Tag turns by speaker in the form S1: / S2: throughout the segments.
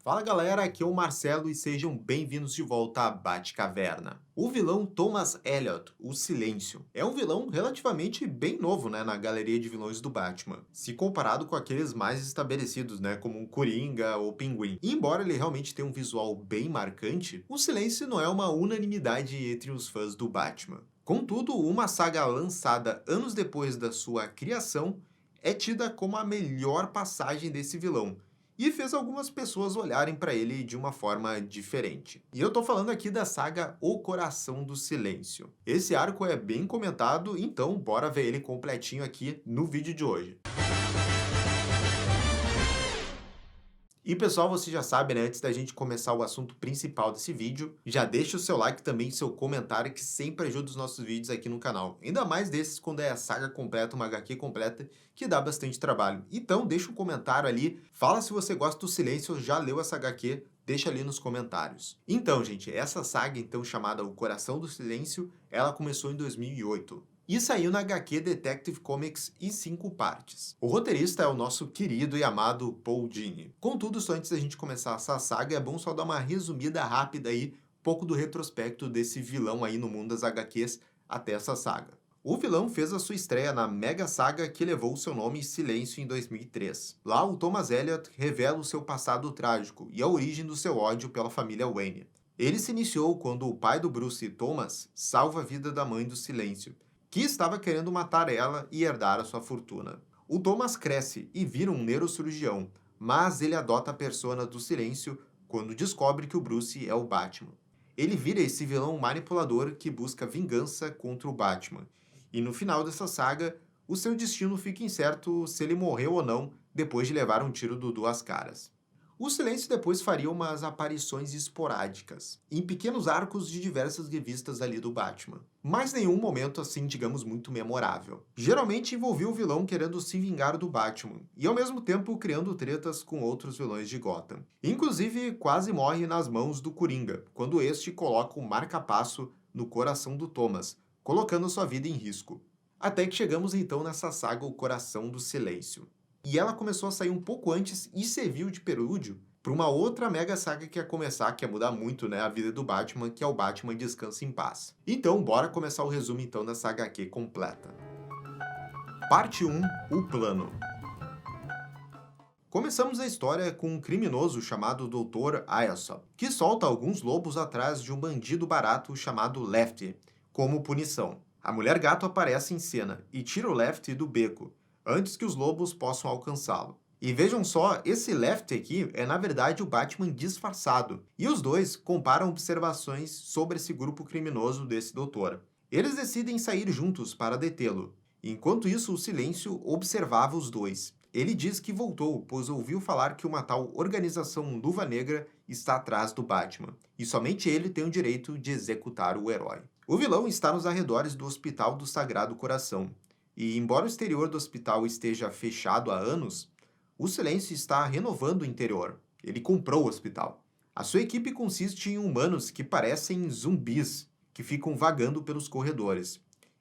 S1: Fala galera, aqui é o Marcelo e sejam bem-vindos de volta à Batcaverna. O vilão Thomas Elliot, o Silêncio, é um vilão relativamente bem novo, na galeria de vilões do Batman, se comparado com aqueles mais estabelecidos, como o Coringa ou o Pinguim. E embora ele realmente tenha um visual bem marcante, o Silêncio não é uma unanimidade entre os fãs do Batman. Contudo, uma saga lançada anos depois da sua criação é tida como a melhor passagem desse vilão, e fez algumas pessoas olharem para ele de uma forma diferente. E eu tô falando aqui da saga O Coração do Silêncio. Esse arco é bem comentado, então bora ver ele completinho aqui no vídeo de hoje. E pessoal, você já sabe, antes da gente começar o assunto principal desse vídeo, já deixa o seu like e também seu comentário, que sempre ajuda os nossos vídeos aqui no canal. Ainda mais desses quando é a saga completa, uma HQ completa, que dá bastante trabalho. Então deixa um comentário ali, fala se você gosta do Silêncio, já leu essa HQ, deixa ali nos comentários. Então, gente, essa saga então chamada O Coração do Silêncio, ela começou em 2008. E saiu na HQ Detective Comics em 5 partes. O roteirista é o nosso querido e amado Paul Dini. Contudo, só antes da gente começar essa saga, é bom só dar uma resumida rápida aí, pouco do retrospecto desse vilão aí no mundo das HQs até essa saga. O vilão fez a sua estreia na mega saga que levou o seu nome Silêncio em 2003. Lá, o Thomas Elliot revela o seu passado trágico e a origem do seu ódio pela família Wayne. Ele se iniciou quando o pai do Bruce, Thomas, salva a vida da mãe do Silêncio, que estava querendo matar ela e herdar a sua fortuna. O Thomas cresce e vira um neurocirurgião, mas ele adota a persona do Silêncio quando descobre que o Bruce é o Batman. Ele vira esse vilão manipulador que busca vingança contra o Batman. E no final dessa saga, o seu destino fica incerto se ele morreu ou não depois de levar um tiro do Duas Caras. O Silêncio depois faria umas aparições esporádicas, em pequenos arcos de diversas revistas ali do Batman. Mas nenhum momento assim, digamos, muito memorável. Geralmente envolvia o vilão querendo se vingar do Batman, e ao mesmo tempo criando tretas com outros vilões de Gotham. Inclusive, quase morre nas mãos do Coringa, quando este coloca um marca-passo no coração do Thomas, colocando sua vida em risco. Até que chegamos então nessa saga O Coração do Silêncio. E ela começou a sair um pouco antes e serviu de prelúdio para uma outra mega saga que ia começar, que ia mudar muito, a vida do Batman, que é o Batman Descansa em Paz. Então, bora começar o resumo então dessa HQ completa. Parte 1, O Plano. Começamos a história com um criminoso chamado Dr. Ayasop, que solta alguns lobos atrás de um bandido barato chamado Lefty, como punição. A Mulher Gato aparece em cena e tira o Lefty do beco, antes que os lobos possam alcançá-lo. E vejam só, esse Lefty aqui é na verdade o Batman disfarçado, e os dois comparam observações sobre esse grupo criminoso desse doutor. Eles decidem sair juntos para detê-lo. Enquanto isso, o Silêncio observava os dois. Ele diz que voltou, pois ouviu falar que uma tal organização Luva Negra está atrás do Batman, e somente ele tem o direito de executar o herói. O vilão está nos arredores do Hospital do Sagrado Coração, e embora o exterior do hospital esteja fechado há anos, o Silêncio está renovando o interior. Ele comprou o hospital. A sua equipe consiste em humanos que parecem zumbis, que ficam vagando pelos corredores.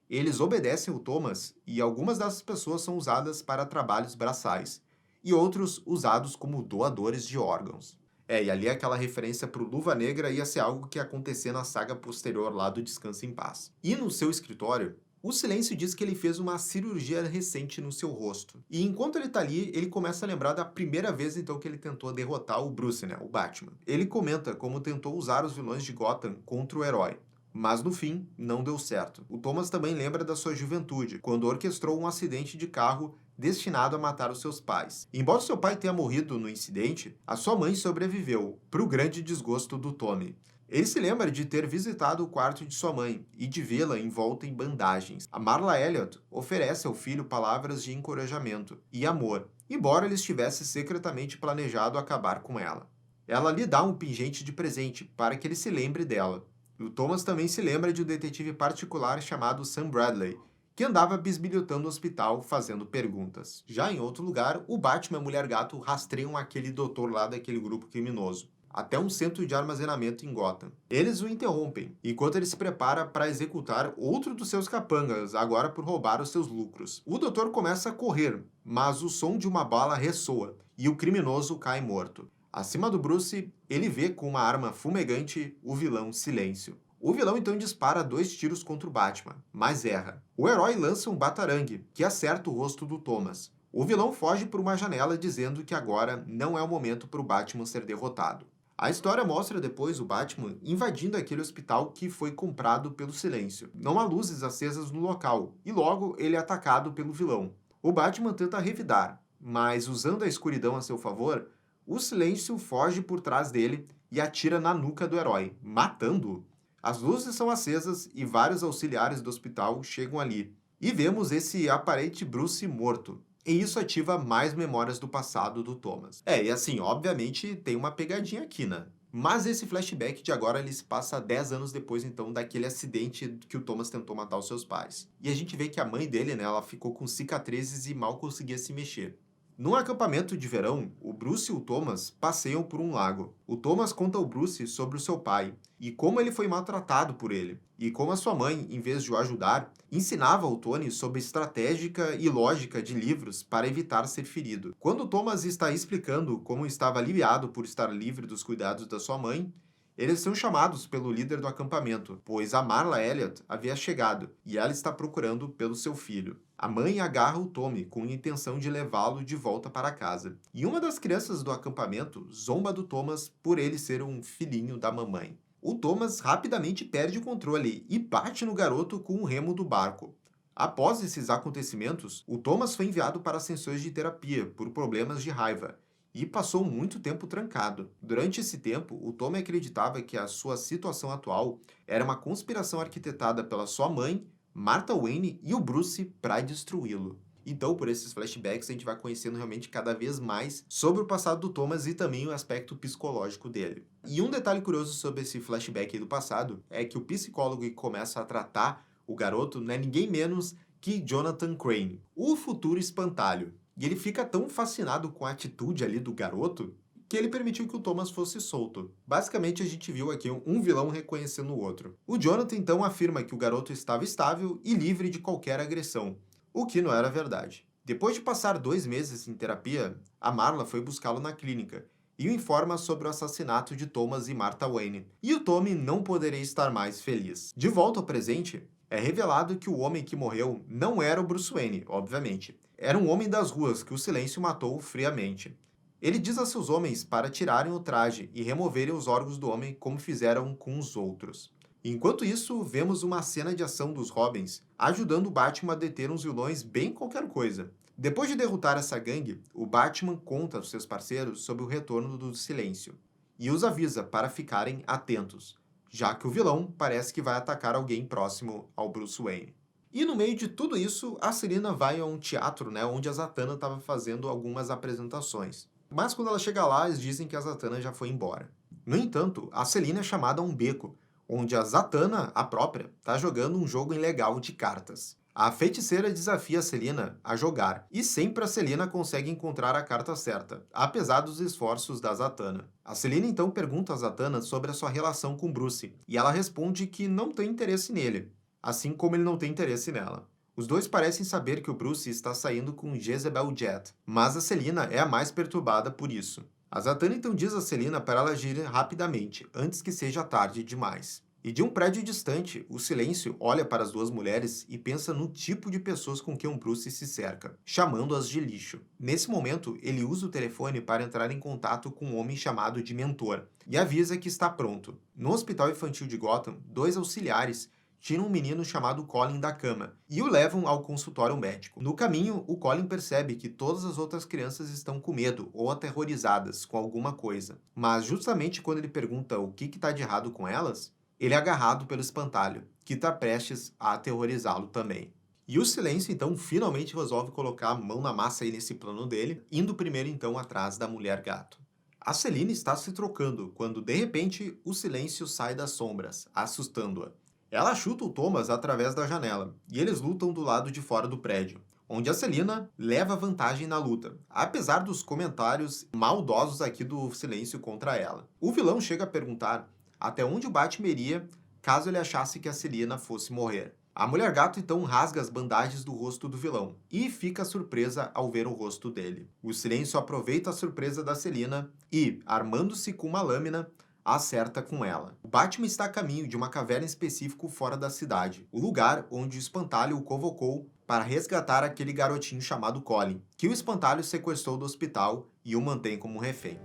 S1: Eles obedecem o Thomas e algumas dessas pessoas são usadas para trabalhos braçais, e outros usados como doadores de órgãos. E ali aquela referência para o Luva Negra ia ser algo que ia acontecer na saga posterior lá do Descansa em Paz. E no seu escritório, o Silêncio diz que ele fez uma cirurgia recente no seu rosto. E enquanto ele tá ali, ele começa a lembrar da primeira vez então que ele tentou derrotar o Bruce, o Batman. Ele comenta como tentou usar os vilões de Gotham contra o herói, mas no fim não deu certo. O Thomas também lembra da sua juventude, quando orquestrou um acidente de carro destinado a matar os seus pais. Embora seu pai tenha morrido no incidente, a sua mãe sobreviveu, para o grande desgosto do Tommy. Ele se lembra de ter visitado o quarto de sua mãe e de vê-la envolta em bandagens. A Marla Elliot oferece ao filho palavras de encorajamento e amor, embora ele estivesse secretamente planejado acabar com ela. Ela lhe dá um pingente de presente para que ele se lembre dela. O Thomas também se lembra de um detetive particular chamado Sam Bradley, que andava bisbilhotando o hospital fazendo perguntas. Já em outro lugar, o Batman e a Mulher Gato rastreiam aquele doutor lá daquele grupo criminoso até um centro de armazenamento em Gotham. Eles o interrompem, enquanto ele se prepara para executar outro dos seus capangas, agora por roubar os seus lucros. O doutor começa a correr, mas o som de uma bala ressoa, e o criminoso cai morto. Acima do Bruce, ele vê com uma arma fumegante o vilão Silêncio. O vilão então dispara 2 tiros contra o Batman, mas erra. O herói lança um batarangue, que acerta o rosto do Thomas. O vilão foge por uma janela dizendo que agora não é o momento para o Batman ser derrotado. A história mostra depois o Batman invadindo aquele hospital que foi comprado pelo Silêncio. Não há luzes acesas no local, e logo ele é atacado pelo vilão. O Batman tenta revidar, mas usando a escuridão a seu favor, o Silêncio foge por trás dele e atira na nuca do herói, matando-o. As luzes são acesas e vários auxiliares do hospital chegam ali. E vemos esse aparente Bruce morto. E isso ativa mais memórias do passado do Thomas. E assim, obviamente tem uma pegadinha aqui, né? Mas esse flashback de agora ele se passa 10 anos depois, então, daquele acidente que o Thomas tentou matar os seus pais. E a gente vê que a mãe dele, né, ela ficou com cicatrizes e mal conseguia se mexer. Num acampamento de verão, o Bruce e o Thomas passeiam por um lago. O Thomas conta ao Bruce sobre o seu pai e como ele foi maltratado por ele, e como a sua mãe, em vez de o ajudar, ensinava ao Tony sobre estratégia e lógica de livros para evitar ser ferido. Quando o Thomas está explicando como estava aliviado por estar livre dos cuidados da sua mãe, eles são chamados pelo líder do acampamento, pois a Marla Elliott havia chegado e ela está procurando pelo seu filho. A mãe agarra o Tommy com a intenção de levá-lo de volta para casa. E uma das crianças do acampamento zomba do Thomas por ele ser um filhinho da mamãe. O Thomas rapidamente perde o controle e bate no garoto com o remo do barco. Após esses acontecimentos, o Thomas foi enviado para sessões de terapia por problemas de raiva e passou muito tempo trancado. Durante esse tempo, o Tommy acreditava que a sua situação atual era uma conspiração arquitetada pela sua mãe, Martha Wayne e o Bruce para destruí-lo. Então, por esses flashbacks, a gente vai conhecendo realmente cada vez mais sobre o passado do Thomas e também o aspecto psicológico dele. E um detalhe curioso sobre esse flashback aí do passado é que o psicólogo que começa a tratar o garoto não é ninguém menos que Jonathan Crane, o futuro espantalho. E ele fica tão fascinado com a atitude ali do garoto que ele permitiu que o Thomas fosse solto. Basicamente, a gente viu aqui um vilão reconhecendo o outro. O Jonathan, então, afirma que o garoto estava estável e livre de qualquer agressão, o que não era verdade. Depois de passar 2 meses em terapia, a Marla foi buscá-lo na clínica e o informa sobre o assassinato de Thomas e Martha Wayne. E o Tommy não poderia estar mais feliz. De volta ao presente, é revelado que o homem que morreu não era o Bruce Wayne, obviamente. Era um homem das ruas que o Silêncio matou friamente. Ele diz a seus homens para tirarem o traje e removerem os órgãos do homem como fizeram com os outros. Enquanto isso, vemos uma cena de ação dos Robins ajudando o Batman a deter uns vilões bem qualquer coisa. Depois de derrotar essa gangue, o Batman conta aos seus parceiros sobre o retorno do Silêncio e os avisa para ficarem atentos, já que o vilão parece que vai atacar alguém próximo ao Bruce Wayne. E no meio de tudo isso, a Selina vai a um teatro, né, onde a Zatanna estava fazendo algumas apresentações. Mas quando ela chega lá, eles dizem que a Zatanna já foi embora. No entanto, a Selina é chamada a um beco, onde a Zatanna, a própria, está jogando um jogo ilegal de cartas. A feiticeira desafia a Selina a jogar, e sempre a Selina consegue encontrar a carta certa, apesar dos esforços da Zatanna. A Selina então pergunta a Zatanna sobre a sua relação com Bruce, e ela responde que não tem interesse nele, assim como ele não tem interesse nela. Os dois parecem saber que o Bruce está saindo com Jezebel Jet, mas a Selina é a mais perturbada por isso. A Zatanna então diz a Selina para ela agir rapidamente, antes que seja tarde demais. E de um prédio distante, o Silêncio olha para as duas mulheres e pensa no tipo de pessoas com quem o Bruce se cerca, chamando-as de lixo. Nesse momento, ele usa o telefone para entrar em contato com um homem chamado de Mentor e avisa que está pronto. No hospital infantil de Gotham, 2 auxiliares tiram um menino chamado Colin da cama e o levam ao consultório médico. No caminho, o Colin percebe que todas as outras crianças estão com medo ou aterrorizadas com alguma coisa. Mas justamente quando ele pergunta o que está de errado com elas, ele é agarrado pelo espantalho, que está prestes a aterrorizá-lo também. E o Silêncio, então, finalmente resolve colocar a mão na massa aí nesse plano dele, indo primeiro, então, atrás da mulher gato. A Selina está se trocando, quando, de repente, o Silêncio sai das sombras, assustando-a. Ela chuta o Thomas através da janela, e eles lutam do lado de fora do prédio, onde a Selina leva vantagem na luta, apesar dos comentários maldosos aqui do Silêncio contra ela. O vilão chega a perguntar até onde o Batman iria caso ele achasse que a Selina fosse morrer. A mulher gato então rasga as bandagens do rosto do vilão e fica surpresa ao ver o rosto dele. O silêncio aproveita a surpresa da Selina e, armando-se com uma lâmina, acerta com ela. O Batman está a caminho de uma caverna específica fora da cidade, o lugar onde o espantalho o convocou para resgatar aquele garotinho chamado Colin, que o espantalho sequestrou do hospital e o mantém como refém.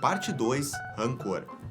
S1: Parte 2, Rancor.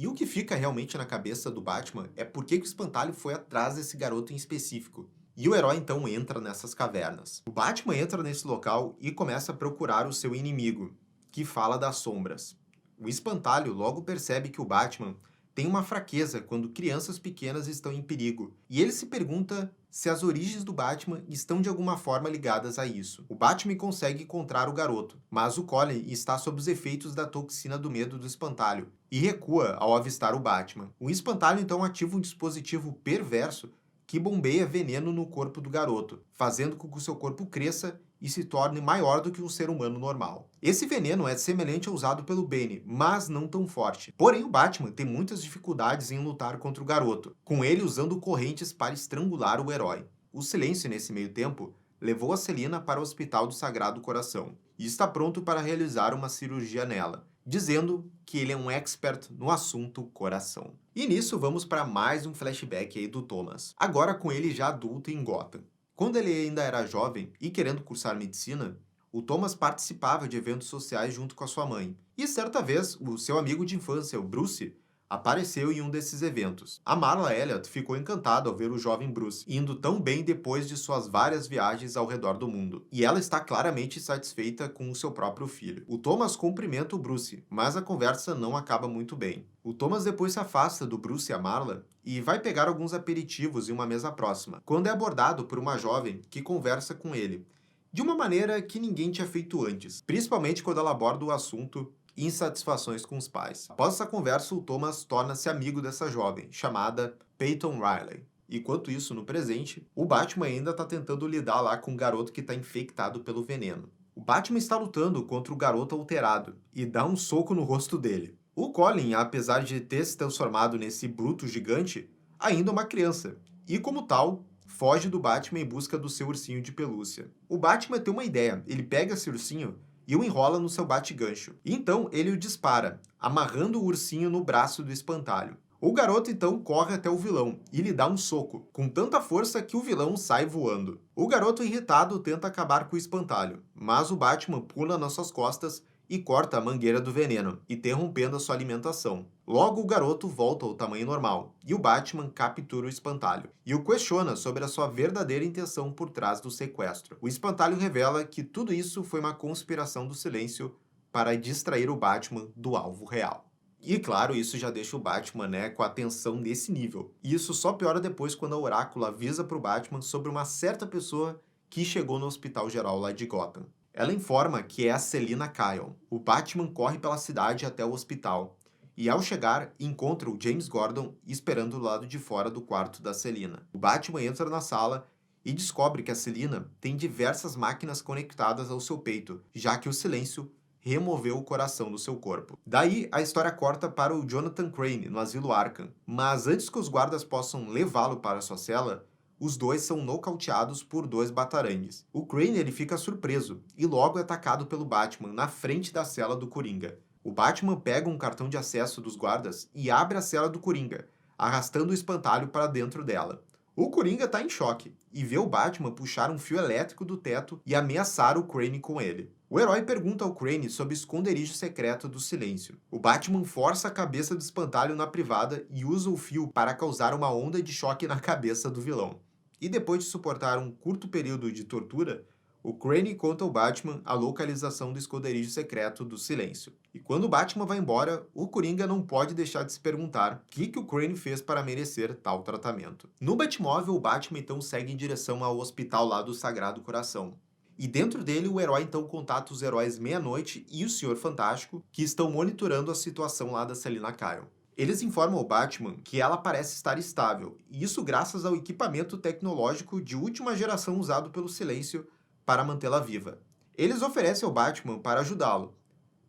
S1: E o que fica realmente na cabeça do Batman é por que o espantalho foi atrás desse garoto em específico. E o herói então entra nessas cavernas. O Batman entra nesse local e começa a procurar o seu inimigo, que fala das sombras. O espantalho logo percebe que o Batman tem uma fraqueza quando crianças pequenas estão em perigo, e ele se pergunta se as origens do Batman estão de alguma forma ligadas a isso. O Batman consegue encontrar o garoto, mas o Colin está sob os efeitos da toxina do medo do espantalho e recua ao avistar o Batman. O espantalho então ativa um dispositivo perverso que bombeia veneno no corpo do garoto, fazendo com que o seu corpo cresça e se torne maior do que um ser humano normal. Esse veneno é semelhante ao usado pelo Bane, mas não tão forte. Porém, o Batman tem muitas dificuldades em lutar contra o garoto, com ele usando correntes para estrangular o herói. O silêncio, nesse meio tempo, levou a Selina para o Hospital do Sagrado Coração e está pronto para realizar uma cirurgia nela, dizendo que ele é um expert no assunto coração. E nisso vamos para mais um flashback aí do Thomas, agora com ele já adulto em Gotham. Quando ele ainda era jovem e querendo cursar medicina, o Thomas participava de eventos sociais junto com a sua mãe. E certa vez, o seu amigo de infância, o Bruce, apareceu em um desses eventos. A Marla Elliott ficou encantada ao ver o jovem Bruce indo tão bem depois de suas várias viagens ao redor do mundo. E ela está claramente satisfeita com o seu próprio filho. O Thomas cumprimenta o Bruce, mas a conversa não acaba muito bem. O Thomas depois se afasta do Bruce e a Marla e vai pegar alguns aperitivos em uma mesa próxima, quando é abordado por uma jovem que conversa com ele, de uma maneira que ninguém tinha feito antes, principalmente quando ela aborda o assunto insatisfações com os pais. Após essa conversa, o Thomas torna-se amigo dessa jovem, chamada Peyton Riley. Enquanto isso, no presente, o Batman ainda está tentando lidar lá com o garoto que está infectado pelo veneno. O Batman está lutando contra o garoto alterado e dá um soco no rosto dele. O Colin, apesar de ter se transformado nesse bruto gigante, ainda é uma criança, e como tal, foge do Batman em busca do seu ursinho de pelúcia. O Batman tem uma ideia, ele pega esse ursinho e o enrola no seu bate-gancho. E então ele o dispara, amarrando o ursinho no braço do espantalho. O garoto então corre até o vilão e lhe dá um soco, com tanta força que o vilão sai voando. O garoto irritado tenta acabar com o espantalho, mas o Batman pula nas suas costas e corta a mangueira do veneno, interrompendo a sua alimentação. Logo, o garoto volta ao tamanho normal, e o Batman captura o espantalho, e o questiona sobre a sua verdadeira intenção por trás do sequestro. O espantalho revela que tudo isso foi uma conspiração do silêncio para distrair o Batman do alvo real. E claro, isso já deixa o Batman, com a tensão nesse nível. E isso só piora depois quando a Oráculo avisa para o Batman sobre uma certa pessoa que chegou no Hospital Geral lá de Gotham. Ela informa que é a Selina Kyle. O Batman corre pela cidade até o hospital e, ao chegar, encontra o James Gordon esperando do lado de fora do quarto da Selina. O Batman entra na sala e descobre que a Selina tem diversas máquinas conectadas ao seu peito, já que o silêncio removeu o coração do seu corpo. Daí, a história corta para o Jonathan Crane, no Asilo Arkham. Mas antes que os guardas possam levá-lo para sua cela, os dois são nocauteados por dois batarangues. O Crane ele fica surpreso e logo é atacado pelo Batman na frente da cela do Coringa. O Batman pega um cartão de acesso dos guardas e abre a cela do Coringa, arrastando o espantalho para dentro dela. O Coringa está em choque e vê o Batman puxar um fio elétrico do teto e ameaçar o Crane com ele. O herói pergunta ao Crane sobre o esconderijo secreto do silêncio. O Batman força a cabeça do espantalho na privada e usa o fio para causar uma onda de choque na cabeça do vilão. E depois de suportar um curto período de tortura, o Crane conta ao Batman a localização do esconderijo secreto do silêncio. E quando o Batman vai embora, o Coringa não pode deixar de se perguntar o que o Crane fez para merecer tal tratamento. No Batmóvel, o Batman então segue em direção ao hospital lá do Sagrado Coração. E dentro dele, o herói então contata os heróis Meia-Noite e o Senhor Fantástico, que estão monitorando a situação lá da Selina Kyle. Eles informam ao Batman que ela parece estar estável, e isso graças ao equipamento tecnológico de última geração usado pelo Silêncio para mantê-la viva. Eles oferecem ao Batman para ajudá-lo,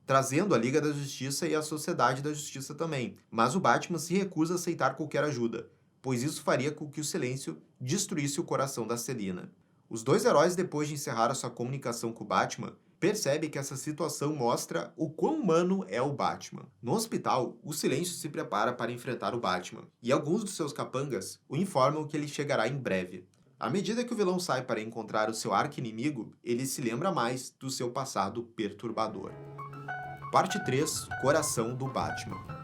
S1: trazendo a Liga da Justiça e a Sociedade da Justiça também, mas o Batman se recusa a aceitar qualquer ajuda, pois isso faria com que o silêncio destruísse o coração da Selina. Os dois heróis, depois de encerrar a sua comunicação com o Batman, percebem que essa situação mostra o quão humano é o Batman. No hospital, o Silêncio se prepara para enfrentar o Batman, e alguns dos seus capangas o informam que ele chegará em breve. À medida que o vilão sai para encontrar o seu arqui-inimigo, ele se lembra mais do seu passado perturbador. Parte 3: Coração do Batman.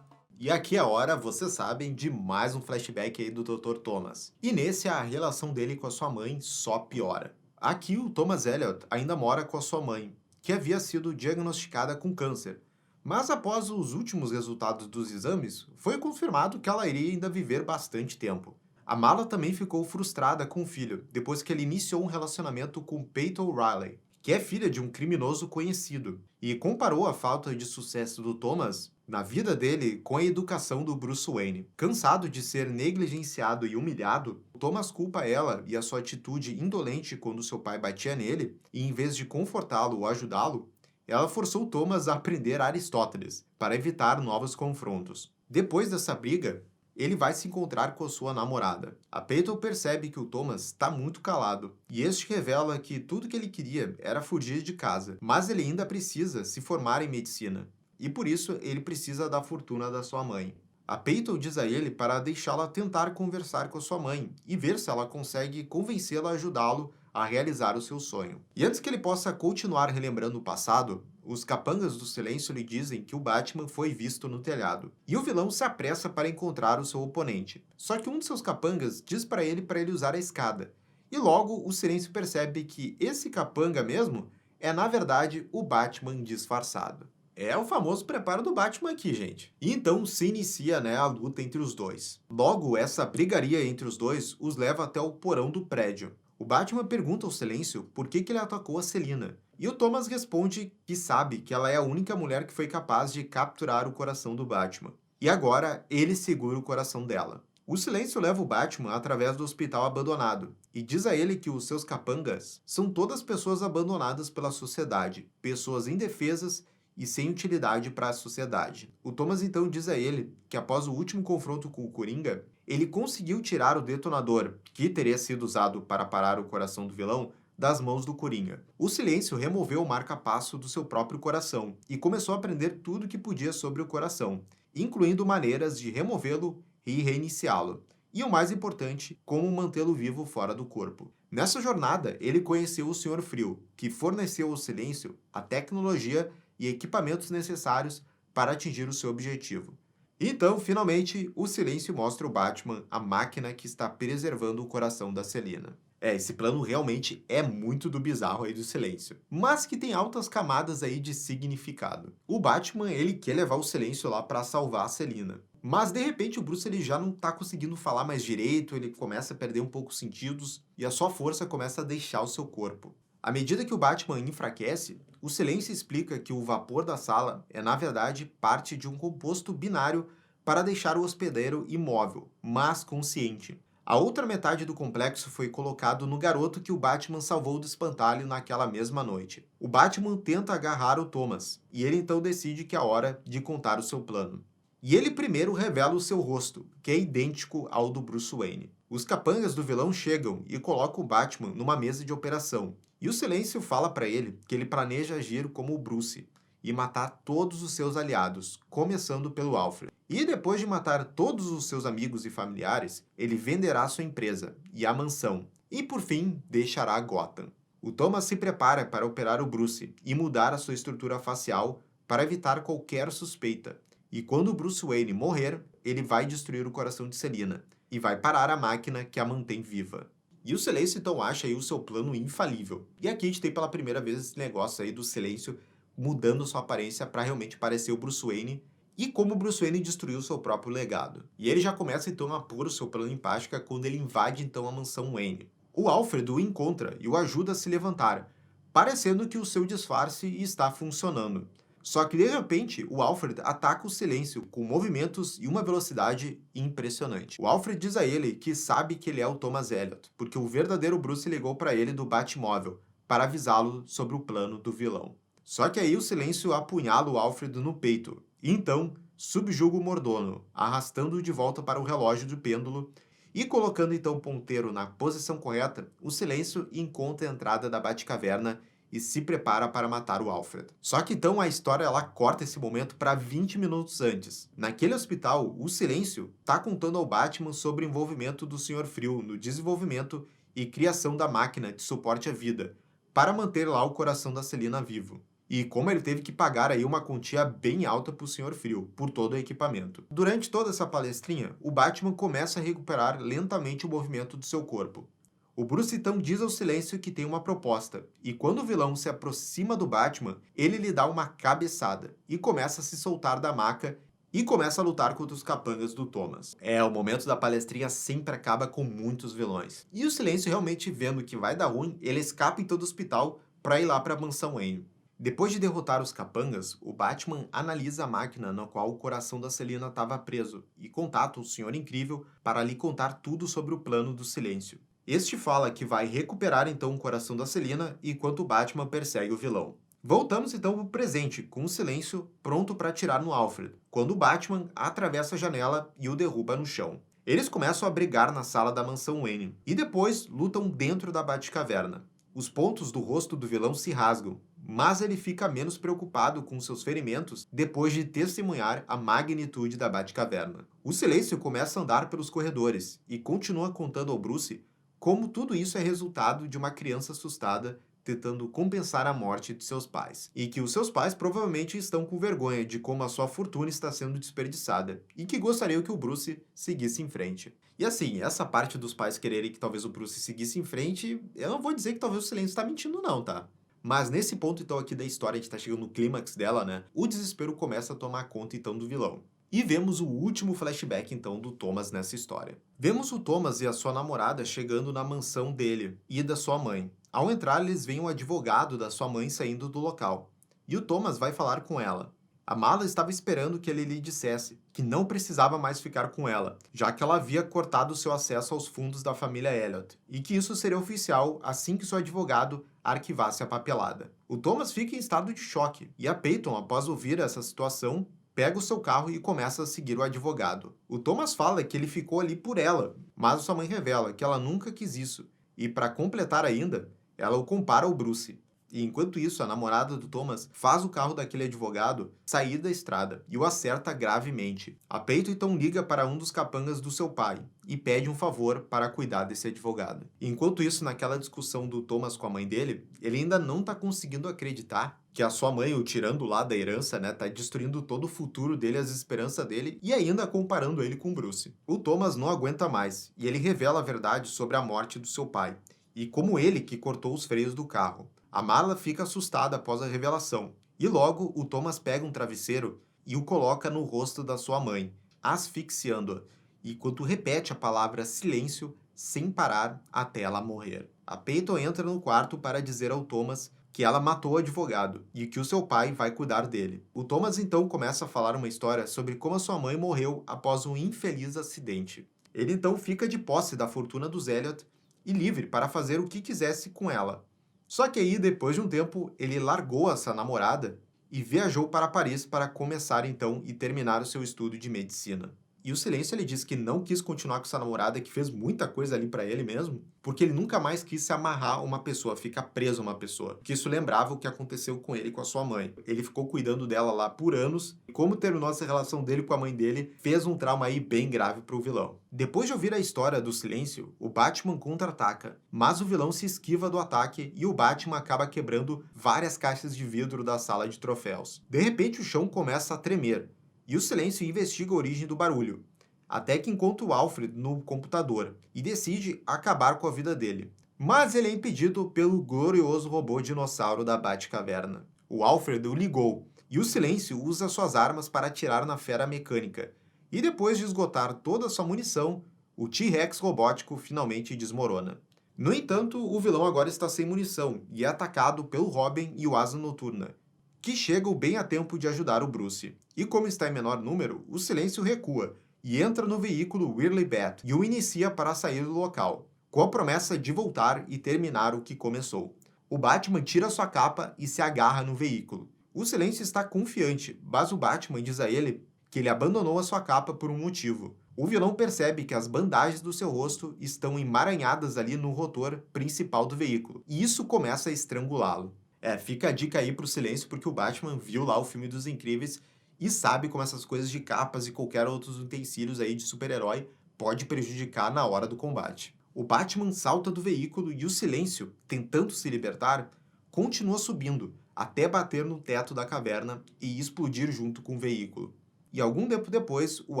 S1: E aqui é a hora, vocês sabem, de mais um flashback aí do Dr. Thomas. E nesse, a relação dele com a sua mãe só piora. Aqui, o Thomas Elliot ainda mora com a sua mãe, que havia sido diagnosticada com câncer. Mas após os últimos resultados dos exames, foi confirmado que ela iria ainda viver bastante tempo. A Mala também ficou frustrada com o filho, depois que ele iniciou um relacionamento com Peyton Riley, que é filha de um criminoso conhecido, e comparou a falta de sucesso do Thomas na vida dele com a educação do Bruce Wayne. Cansado de ser negligenciado e humilhado, Thomas culpa ela e a sua atitude indolente quando seu pai batia nele, e em vez de confortá-lo ou ajudá-lo, ela forçou Thomas a aprender Aristóteles, para evitar novos confrontos. Depois dessa briga, ele vai se encontrar com a sua namorada. A Peyton percebe que o Thomas está muito calado, e este revela que tudo que ele queria era fugir de casa, mas ele ainda precisa se formar em medicina, e por isso ele precisa da fortuna da sua mãe. A Peyton diz a ele para deixá-la tentar conversar com a sua mãe e ver se ela consegue convencê-la a ajudá-lo a realizar o seu sonho. E antes que ele possa continuar relembrando o passado, os capangas do silêncio lhe dizem que o Batman foi visto no telhado. E o vilão se apressa para encontrar o seu oponente. Só que um de seus capangas diz para ele usar a escada. E logo o silêncio percebe que esse capanga mesmo é, na verdade, o Batman disfarçado. É o famoso preparo do Batman aqui, gente. E então se inicia, a luta entre os dois. Logo, essa brigaria entre os dois os leva até o porão do prédio. O Batman pergunta ao Silêncio por que ele atacou a Selina. E o Thomas responde que sabe que ela é a única mulher que foi capaz de capturar o coração do Batman. E agora ele segura o coração dela. O Silêncio leva o Batman através do hospital abandonado e diz a ele que os seus capangas são todas pessoas abandonadas pela sociedade, pessoas indefesas e sem utilidade para a sociedade. O Thomas então diz a ele que após o último confronto com o Coringa, ele conseguiu tirar o detonador, que teria sido usado para parar o coração do vilão, das mãos do Coringa. O Silêncio removeu o marca-passo do seu próprio coração e começou a aprender tudo o que podia sobre o coração, incluindo maneiras de removê-lo e reiniciá-lo. E o mais importante, como mantê-lo vivo fora do corpo. Nessa jornada, ele conheceu o Senhor Frio, que forneceu ao Silêncio a tecnologia e equipamentos necessários para atingir o seu objetivo. Então, finalmente, o Silêncio mostra ao Batman a máquina que está preservando o coração da Selina. Esse plano realmente é muito do bizarro aí do Silêncio, mas que tem altas camadas aí de significado. O Batman, ele quer levar o Silêncio lá para salvar a Selina. Mas, de repente, o Bruce ele já não está conseguindo falar mais direito, ele começa a perder um pouco os sentidos e a sua força começa a deixar o seu corpo. À medida que o Batman enfraquece, o Silêncio explica que o vapor da sala é, na verdade, parte de um composto binário para deixar o hospedeiro imóvel, mas consciente. A outra metade do complexo foi colocado no garoto que o Batman salvou do espantalho naquela mesma noite. O Batman tenta agarrar o Thomas, e ele então decide que é hora de contar o seu plano. E ele primeiro revela o seu rosto, que é idêntico ao do Bruce Wayne. Os capangas do vilão chegam e colocam o Batman numa mesa de operação. E o Silêncio fala para ele que ele planeja agir como o Bruce e matar todos os seus aliados, começando pelo Alfred. E depois de matar todos os seus amigos e familiares, ele venderá sua empresa e a mansão. E por fim, deixará Gotham. O Thomas se prepara para operar o Bruce e mudar a sua estrutura facial para evitar qualquer suspeita. E quando o Bruce Wayne morrer, ele vai destruir o coração de Selina e vai parar a máquina que a mantém viva. E o Silêncio então acha aí o seu plano infalível. E aqui a gente tem pela primeira vez esse negócio aí do Silêncio mudando sua aparência para realmente parecer o Bruce Wayne e como o Bruce Wayne destruiu seu próprio legado. E ele já começa então a pôr o seu plano em prática quando ele invade então a mansão Wayne. O Alfred o encontra e o ajuda a se levantar, parecendo que o seu disfarce está funcionando. Só que, de repente, o Alfred ataca o Silêncio com movimentos e uma velocidade impressionante. O Alfred diz a ele que sabe que ele é o Thomas Elliot, porque o verdadeiro Bruce ligou para ele do Batmóvel, para avisá-lo sobre o plano do vilão. Só que aí o Silêncio apunhala o Alfred no peito. E então, subjuga o mordomo, arrastando-o de volta para o relógio de pêndulo e colocando então o ponteiro na posição correta, o Silêncio encontra a entrada da Batcaverna e se prepara para matar o Alfred. Só que então a história ela corta esse momento para 20 minutos antes. Naquele hospital, o Silêncio está contando ao Batman sobre o envolvimento do Senhor Frio no desenvolvimento e criação da máquina de suporte à vida, para manter lá o coração da Selina vivo. E como ele teve que pagar aí uma quantia bem alta para o Senhor Frio, por todo o equipamento. Durante toda essa palestrinha, o Batman começa a recuperar lentamente o movimento do seu corpo. O Bruce então diz ao Silêncio que tem uma proposta, e quando o vilão se aproxima do Batman, ele lhe dá uma cabeçada, e começa a se soltar da maca, e começa a lutar contra os capangas do Thomas. O momento da palestrinha sempre acaba com muitos vilões. E o Silêncio realmente vendo que vai dar ruim, ele escapa em todo o hospital para ir lá para a mansão Wayne. Depois de derrotar os capangas, o Batman analisa a máquina na qual o coração da Selina estava preso e contata o Senhor Incrível para lhe contar tudo sobre o plano do Silêncio. Este fala que vai recuperar então o coração da Selina enquanto o Batman persegue o vilão. Voltamos então para o presente, com o Silêncio pronto para atirar no Alfred, quando o Batman atravessa a janela e o derruba no chão. Eles começam a brigar na sala da mansão Wayne e depois lutam dentro da Batcaverna. Os pontos do rosto do vilão se rasgam, mas ele fica menos preocupado com seus ferimentos depois de testemunhar a magnitude da Batcaverna. O Silêncio começa a andar pelos corredores e continua contando ao Bruce como tudo isso é resultado de uma criança assustada tentando compensar a morte de seus pais, e que os seus pais provavelmente estão com vergonha de como a sua fortuna está sendo desperdiçada, e que gostariam que o Bruce seguisse em frente. E assim, essa parte dos pais quererem que talvez o Bruce seguisse em frente, eu não vou dizer que talvez o Silêncio está mentindo não, tá? Mas nesse ponto então aqui da história, a gente tá chegando no clímax dela, né? O desespero começa a tomar conta então do vilão. E vemos o último flashback então do Thomas nessa história. Vemos o Thomas e a sua namorada chegando na mansão dele e da sua mãe. Ao entrar, eles veem o advogado da sua mãe saindo do local. E o Thomas vai falar com ela. A Marla estava esperando que ele lhe dissesse que não precisava mais ficar com ela, já que ela havia cortado seu acesso aos fundos da família Elliot, e que isso seria oficial assim que seu advogado arquivasse a papelada. O Thomas fica em estado de choque, e a Peyton, após ouvir essa situação, pega o seu carro e começa a seguir o advogado. O Thomas fala que ele ficou ali por ela, mas sua mãe revela que ela nunca quis isso, e para completar ainda, ela o compara ao Bruce. E enquanto isso, a namorada do Thomas faz o carro daquele advogado sair da estrada e o acerta gravemente. A Peyton então liga para um dos capangas do seu pai e pede um favor para cuidar desse advogado. Enquanto isso, naquela discussão do Thomas com a mãe dele, ele ainda não está conseguindo acreditar que a sua mãe, o tirando lá da herança, né, tá destruindo todo o futuro dele, as esperanças dele e ainda comparando ele com Bruce. O Thomas não aguenta mais e ele revela a verdade sobre a morte do seu pai e como ele que cortou os freios do carro. A Marla fica assustada após a revelação, e logo o Thomas pega um travesseiro e o coloca no rosto da sua mãe, asfixiando-a, enquanto repete a palavra silêncio sem parar até ela morrer. A Peyton entra no quarto para dizer ao Thomas que ela matou o advogado e que o seu pai vai cuidar dele. O Thomas então começa a falar uma história sobre como a sua mãe morreu após um infeliz acidente. Ele então fica de posse da fortuna dos Elliot e livre para fazer o que quisesse com ela. Só que aí, depois de um tempo, ele largou essa namorada e viajou para Paris para começar então e terminar o seu estudo de medicina. E o Silêncio ele diz que não quis continuar com essa namorada, que fez muita coisa ali para ele mesmo, porque ele nunca mais quis se amarrar a uma pessoa, ficar preso a uma pessoa. Que isso lembrava o que aconteceu com ele e com a sua mãe. Ele ficou cuidando dela lá por anos, e como terminou essa relação dele com a mãe dele, fez um trauma aí bem grave pro vilão. Depois de ouvir a história do Silêncio, o Batman contra-ataca, mas o vilão se esquiva do ataque e o Batman acaba quebrando várias caixas de vidro da sala de troféus. De repente o chão começa a tremer, e o Silêncio investiga a origem do barulho, até que encontra o Alfred no computador e decide acabar com a vida dele. Mas ele é impedido pelo glorioso robô dinossauro da Batcaverna. O Alfred o ligou, e o Silêncio usa suas armas para atirar na fera mecânica. E depois de esgotar toda a sua munição, o T-Rex robótico finalmente desmorona. No entanto, o vilão agora está sem munição e é atacado pelo Robin e o Asa Noturna, que chegam bem a tempo de ajudar o Bruce. E como está em menor número, o Silêncio recua e entra no veículo Whirly Bat e o inicia para sair do local, com a promessa de voltar e terminar o que começou. O Batman tira sua capa e se agarra no veículo. O Silêncio está confiante, mas o Batman diz a ele que ele abandonou a sua capa por um motivo. O vilão percebe que as bandagens do seu rosto estão emaranhadas ali no rotor principal do veículo, e isso começa a estrangulá-lo. Fica a dica aí pro silêncio, porque o Batman viu lá o filme dos Incríveis e sabe como essas coisas de capas e qualquer outros utensílios aí de super-herói pode prejudicar na hora do combate. O Batman salta do veículo e o silêncio, tentando se libertar, continua subindo até bater no teto da caverna e explodir junto com o veículo. E algum tempo depois, o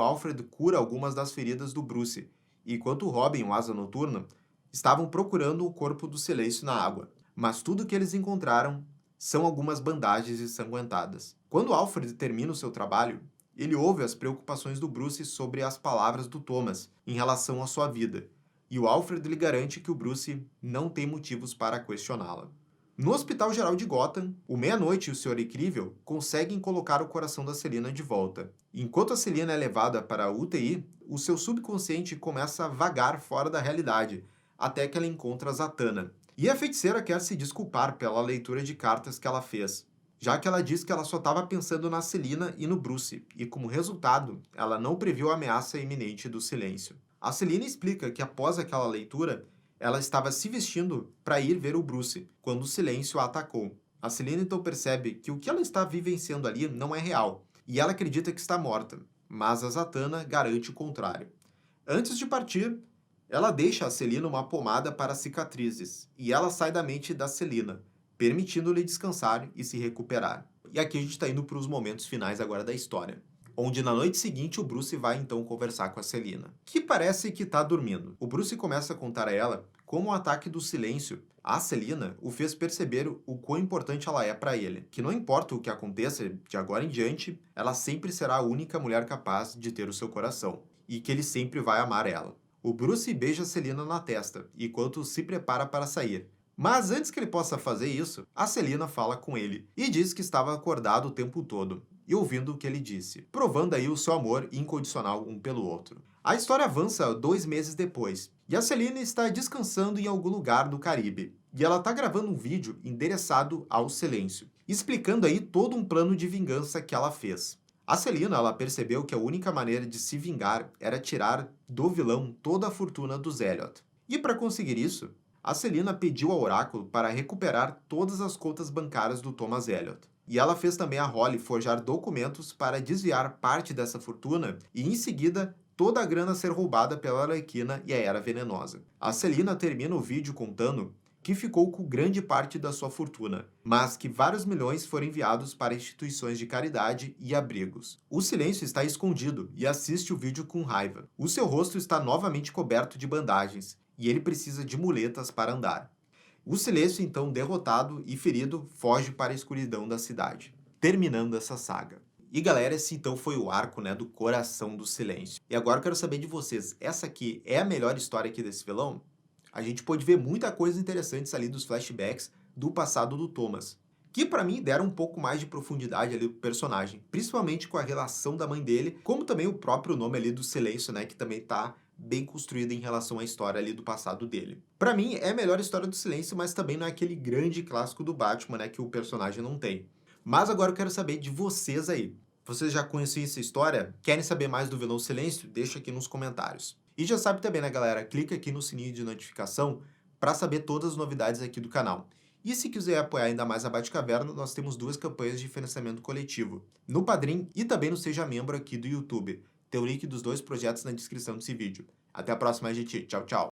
S1: Alfred cura algumas das feridas do Bruce, enquanto Robin e o Asa Noturna estavam procurando o corpo do Silêncio na água. Mas tudo que eles encontraram são algumas bandagens ensanguentadas. Quando Alfred termina o seu trabalho, ele ouve as preocupações do Bruce sobre as palavras do Thomas em relação à sua vida, e o Alfred lhe garante que o Bruce não tem motivos para questioná-la. No Hospital Geral de Gotham, o Meia-Noite e o Senhor Incrível conseguem colocar o coração da Selina de volta. Enquanto a Selina é levada para a UTI, o seu subconsciente começa a vagar fora da realidade, até que ela encontra Zatanna. E a feiticeira quer se desculpar pela leitura de cartas que ela fez, já que ela diz que ela só estava pensando na Selina e no Bruce, e como resultado, ela não previu a ameaça iminente do Silêncio. A Selina explica que após aquela leitura, ela estava se vestindo para ir ver o Bruce, quando o Silêncio a atacou. A Selina então percebe que o que ela está vivenciando ali não é real, e ela acredita que está morta, mas a Zatanna garante o contrário. Antes de partir, ela deixa a Selina uma pomada para cicatrizes, e ela sai da mente da Selina, permitindo-lhe descansar e se recuperar. E aqui a gente está indo para os momentos finais agora da história, onde na noite seguinte o Bruce vai então conversar com a Selina, que parece que está dormindo. O Bruce começa a contar a ela como o ataque do Silêncio à Selina o fez perceber o quão importante ela é para ele, que não importa o que aconteça de agora em diante, ela sempre será a única mulher capaz de ter o seu coração, e que ele sempre vai amar ela. O Bruce beija a Selina na testa, enquanto se prepara para sair. Mas antes que ele possa fazer isso, a Selina fala com ele e diz que estava acordado o tempo todo e ouvindo o que ele disse, provando aí o seu amor incondicional um pelo outro. A história avança 2 meses depois, e a Selina está descansando em algum lugar do Caribe, e ela está gravando um vídeo endereçado ao Silêncio, explicando aí todo um plano de vingança que ela fez. A Selina, ela percebeu que a única maneira de se vingar era tirar do vilão toda a fortuna dos Elliot. E para conseguir isso, a Selina pediu ao oráculo para recuperar todas as contas bancárias do Thomas Elliot. E ela fez também a Holly forjar documentos para desviar parte dessa fortuna e, em seguida, toda a grana ser roubada pela Arlequina e a Era Venenosa. A Selina termina o vídeo contando que ficou com grande parte da sua fortuna, mas que vários milhões foram enviados para instituições de caridade e abrigos. O Silêncio está escondido e assiste o vídeo com raiva. O seu rosto está novamente coberto de bandagens e ele precisa de muletas para andar. O Silêncio, então derrotado e ferido, foge para a escuridão da cidade, terminando essa saga. E galera, esse então foi o arco, né, do Coração do Silêncio. E agora eu quero saber de vocês, essa aqui é a melhor história aqui desse vilão? A gente pôde ver muita coisa interessante ali dos flashbacks do passado do Thomas, que para mim deram um pouco mais de profundidade ali pro personagem, principalmente com a relação da mãe dele, como também o próprio nome ali do Silêncio, né, que também tá bem construída em relação à história ali do passado dele. Pra mim, é a melhor história do Silêncio, mas também não é aquele grande clássico do Batman, né, que o personagem não tem. Mas agora eu quero saber de vocês aí. Vocês já conheciam essa história? Querem saber mais do vilão Silêncio? Deixa aqui nos comentários. E já sabe também, né, galera? Clica aqui no sininho de notificação para saber todas as novidades aqui do canal. E se quiser apoiar ainda mais a Batcaverna, nós temos 2 campanhas de financiamento coletivo, no Padrim e também no Seja Membro aqui do YouTube. Tem o link dos 2 projetos na descrição desse vídeo. Até a próxima, gente. Tchau, tchau.